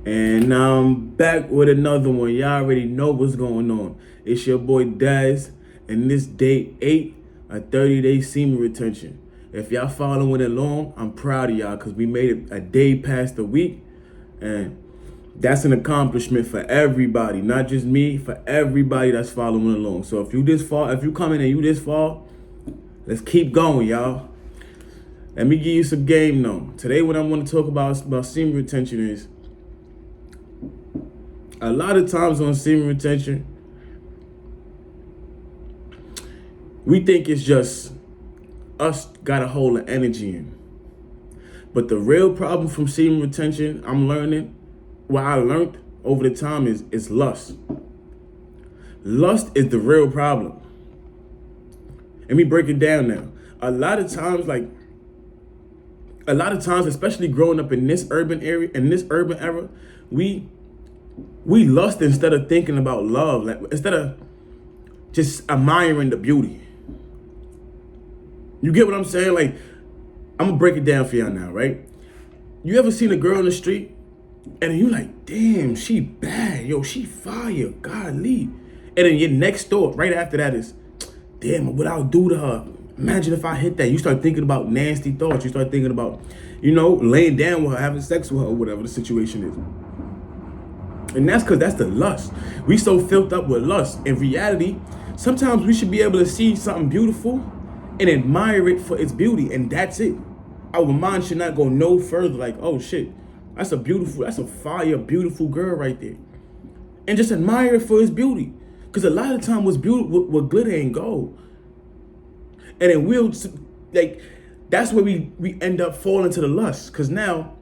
And now I'm back with another one. Y'all already know what's going on. It's your boy Daz, and this day 8, a 30-day semen retention. If y'all following along, I'm proud of y'all because we made it a day past the week. And that's an accomplishment for everybody, not just me, for everybody that's following along. So if you come in and you this far, let's keep going, y'all. Let me give you some game though. Today what I want to talk about semen retention is, a lot of times on semen retention, we think it's just us got a hold of energy in. But the real problem from semen retention, I'm learning, what I learned over the time is lust. Lust is the real problem. Let me break it down now. A lot of times, especially growing up in this urban area, in this urban era, we lust instead of thinking about love, like instead of just admiring the beauty. You get what I'm saying? Like, I'm gonna break it down for y'all now, right? You ever seen a girl in the street and you like, damn, she bad, yo, she fire, golly. And then your next thought right after that is, damn, what I'll do to her. Imagine if I hit that. You start thinking about nasty thoughts. You start thinking about, laying down with her, having sex with her, or whatever the situation is. And that's because that's the lust. We so filled up with lust. In reality, sometimes we should be able to see something beautiful and admire it for its beauty, and that's it. Our mind should not go no further, like, oh shit, that's a fire, beautiful girl right there. And just admire it for its beauty. Because a lot of time what's beautiful, what glitter ain't gold. And then that's where we end up falling to the lust. Because now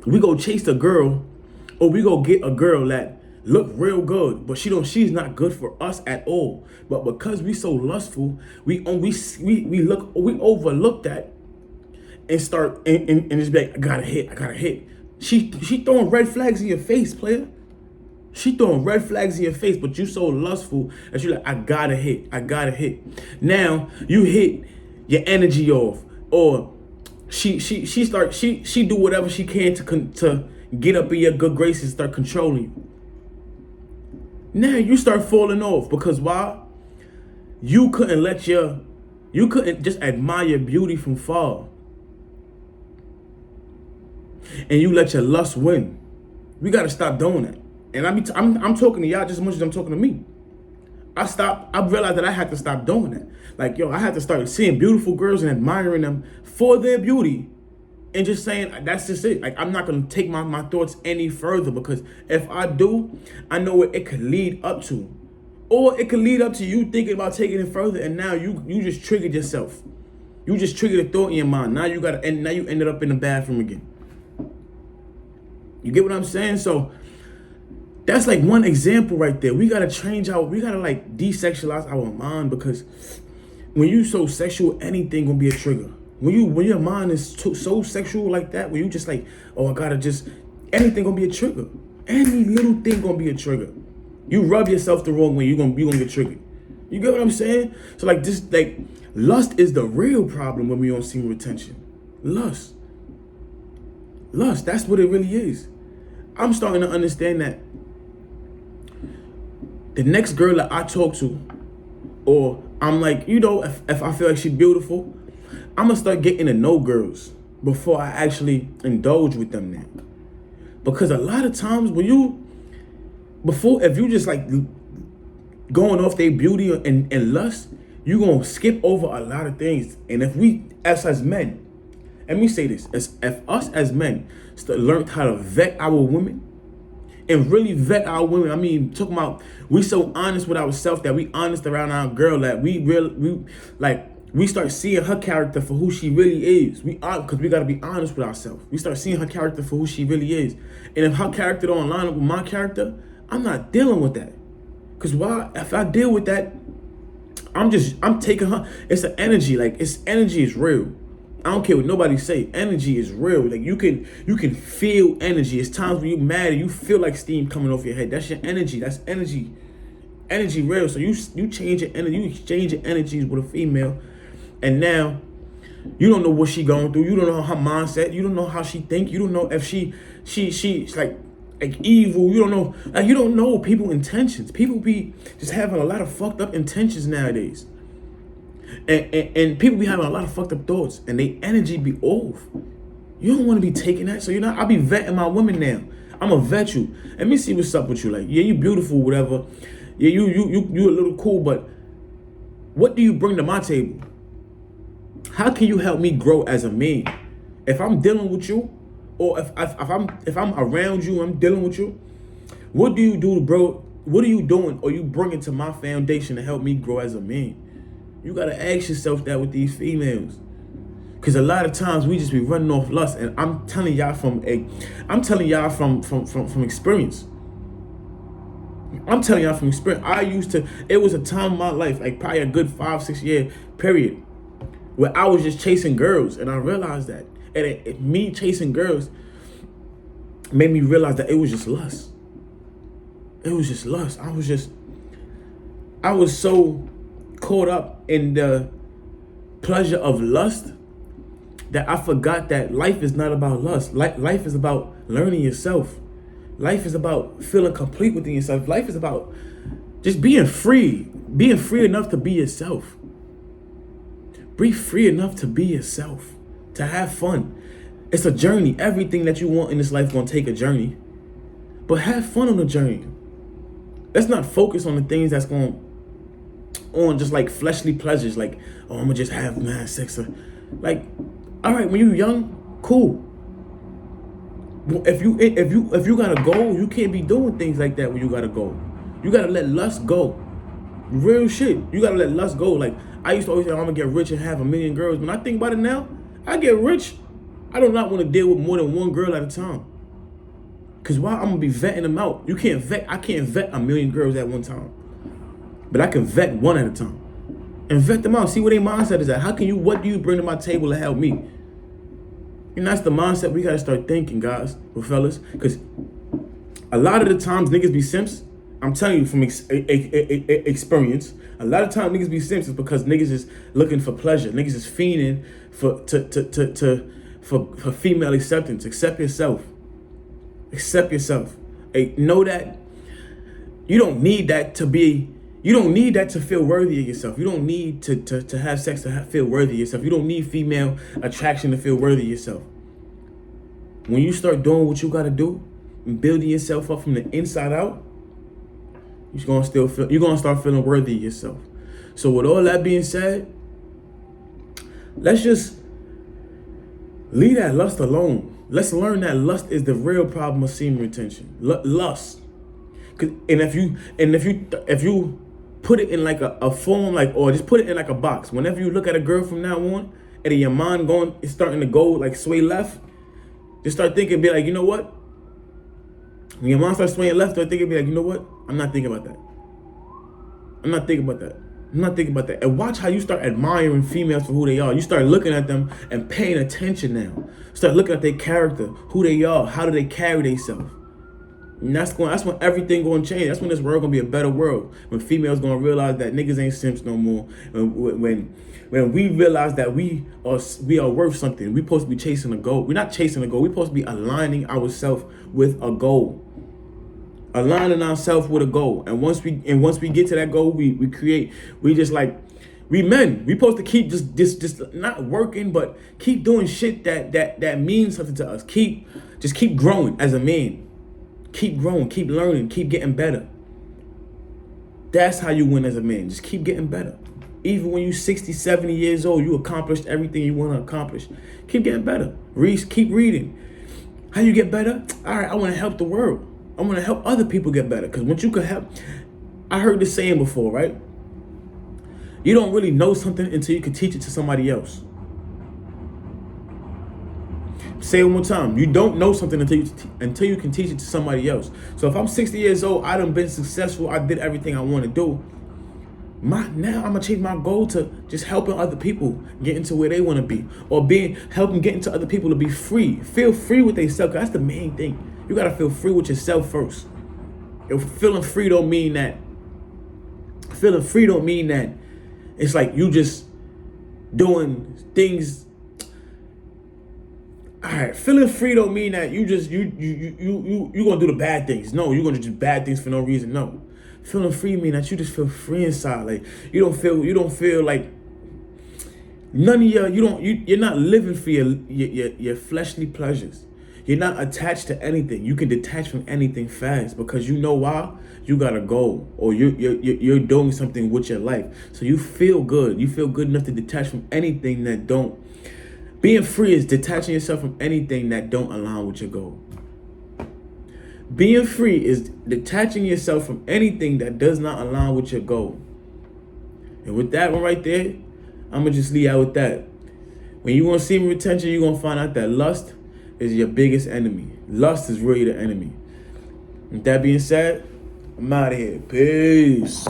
we go chase a girl, or we go get a girl that look real good, but she's not good for us at all. But because we so lustful, we overlook that and start and just be like, I gotta hit. She throwing red flags in your face, player. She throwing red flags in your face, but you so lustful that you like, I gotta hit. Now you hit, your energy off, or she do whatever she can to get up in your good graces and start controlling you. Now you start falling off because why? You couldn't just admire your beauty from far. And you let your lust win. We gotta stop doing that. And I'm talking to y'all just as much as I'm talking to me. I realized that I had to stop doing that. Like, yo, I had to start seeing beautiful girls and admiring them for their beauty. And just saying, that's just it. Like, I'm not going to take my thoughts any further, because if I do, I know what it could lead up to. Or it could lead up to you thinking about taking it further, and now you just triggered yourself. You just triggered a thought in your mind. Now you ended up in the bathroom again. You get what I'm saying? So that's like one example right there. We got to desexualize our mind, because when you so sexual, anything going to be a trigger. When your mind is so sexual like that, where you just like, oh, anything gonna be a trigger. Any little thing gonna be a trigger. You rub yourself the wrong way, you gonna get triggered. You get what I'm saying? So lust is the real problem when we on semen retention. Lust, that's what it really is. I'm starting to understand that the next girl that I talk to, or I'm like, if I feel like she's beautiful, I'm gonna start getting to know girls before I actually indulge with them now. Because a lot of times if you just like going off their beauty and lust, you gonna skip over a lot of things. And if we, as men, let me say this, if us as men learned how to vet our women, and really vet our women, I mean, talking about, we so honest with ourselves that we honest around our girl that we start seeing her character for who she really is. Because we got to be honest with ourselves. We start seeing her character for who she really is. And if her character don't line up with my character, I'm not dealing with that. Because why? If I deal with that, I'm taking her. It's an energy. Like, energy is real. I don't care what nobody say. Energy is real. Like, you can feel energy. It's times when you mad and you feel like steam coming off your head. That's your energy. That's energy. Energy real. So you change your energy. You exchange your energies with a female. And now you don't know what she going through. You don't know her mindset. You don't know how she think. You don't know if she's like, like evil. You don't know, like you don't know people's intentions. People be just having a lot of fucked up intentions nowadays. And people be having a lot of fucked up thoughts, and they energy be off. You don't want to be taking that. So I be vetting my women now. I'm gonna vet you. Let me see what's up with you. Like, yeah, you beautiful, whatever. Yeah, you a little cool, but what do you bring to my table? How can you help me grow as a man? If I'm dealing with you, or if I'm around you, I'm dealing with you. What do you do, bro? What are you doing, or you bringing to my foundation to help me grow as a man? You gotta ask yourself that with these females, because a lot of times we just be running off lust, and I'm telling y'all from experience. I'm telling y'all from experience. It was a time in my life, like probably a good 5-6 year period, where I was just chasing girls, and I realized that, and me chasing girls made me realize that it was just lust. It was just lust. I was so caught up in the pleasure of lust that I forgot that life is not about lust. Life is about learning yourself. Life is about feeling complete within yourself. Life is about just being free enough to be yourself. Be free enough to be yourself, to have fun. It's a journey. Everything that you want in this life is gonna take a journey, but have fun on the journey. Let's not focus on the things that's going on just like fleshly pleasures, like, oh, I'm gonna just have mad sex. Like, all right, when you're young, cool. If you got a goal, you can't be doing things like that when you got a goal. You gotta let lust go. Real shit. You gotta let lust go. Like, I used to always say, I'm gonna get rich and have 1 million girls. When I think about it now, I get rich, I do not want to deal with more than one girl at a time. Cause why? I'm gonna be vetting them out. I can't vet 1 million girls at one time. But I can vet one at a time. And vet them out. See where their mindset is at. What do you bring to my table to help me? And that's the mindset we gotta start thinking, guys, or fellas. Because a lot of the times niggas be simps. I'm telling you from experience. A lot of times niggas be simps is because niggas is looking for pleasure. Niggas is fiending for female acceptance. Accept yourself. Accept yourself. Hey, know that you don't need that to feel worthy of yourself. You don't need to have sex to feel worthy of yourself. You don't need female attraction to feel worthy of yourself. When you start doing what you got to do and building yourself up from the inside out, you're gonna start feeling worthy of yourself. So with all that being said, let's just leave that lust alone. Let's learn that lust is the real problem of semen retention. Lust. And if you put it in like a form, like, or just put it in like a box. Whenever you look at a girl from now on, and your mind it's starting to go like sway left, just start thinking, be like, you know what? When your mind starts swaying left, start thinking, be like, you know what? I'm not thinking about that. I'm not thinking about that. And watch how you start admiring females for who they are. You start looking at them and paying attention now. Start looking at their character, who they are, how do they carry themselves. And that's when everything gonna change. That's when this world gonna be a better world. When females gonna realize that niggas ain't simps no more. When we realize that we are worth something. We supposed to be chasing a goal. We're not chasing a goal. We're supposed to be aligning ourselves with a goal. Aligning ourselves with a goal. And once we get to that goal, we supposed to keep just not working, but keep doing shit that means something to us. Keep growing as a man. Keep growing, keep learning, keep getting better. That's how you win as a man. Just keep getting better. Even when you're 60, 70 years old, you accomplished everything you want to accomplish. Keep getting better. Keep reading. How you get better? All right, I want to help the world. I want to help other people get better. Because once you can help, I heard this saying before, right? You don't really know something until you can teach it to somebody else. Say it one more time. You don't know something until you can teach it to somebody else. So if I'm 60 years old, I done been successful, I did everything I want to do. Now I'm gonna change my goal to just helping other people get into where they want to be, or helping get into other people to be free. Feel free with themselves. That's the main thing. You gotta feel free with yourself first. If feeling free don't mean that it's like you just doing things. All right, feeling free don't mean that you gonna do the bad things. No, you're gonna do bad things for no reason. No, feeling free mean that you just feel free inside. Like you don't feel like none of you're not living for your fleshly pleasures. You're not attached to anything. You can detach from anything fast because you know why? You got a goal, or you're doing something with your life. So you feel good. You feel good enough to detach from anything that don't. Being free is detaching yourself from anything that don't align with your goal. Being free is detaching yourself from anything that does not align with your goal. And with that one right there, I'm going to just leave out with that. When you want semen retention, you're going to find out that lust is your biggest enemy. Lust is really the enemy. With that being said, I'm out of here. Peace.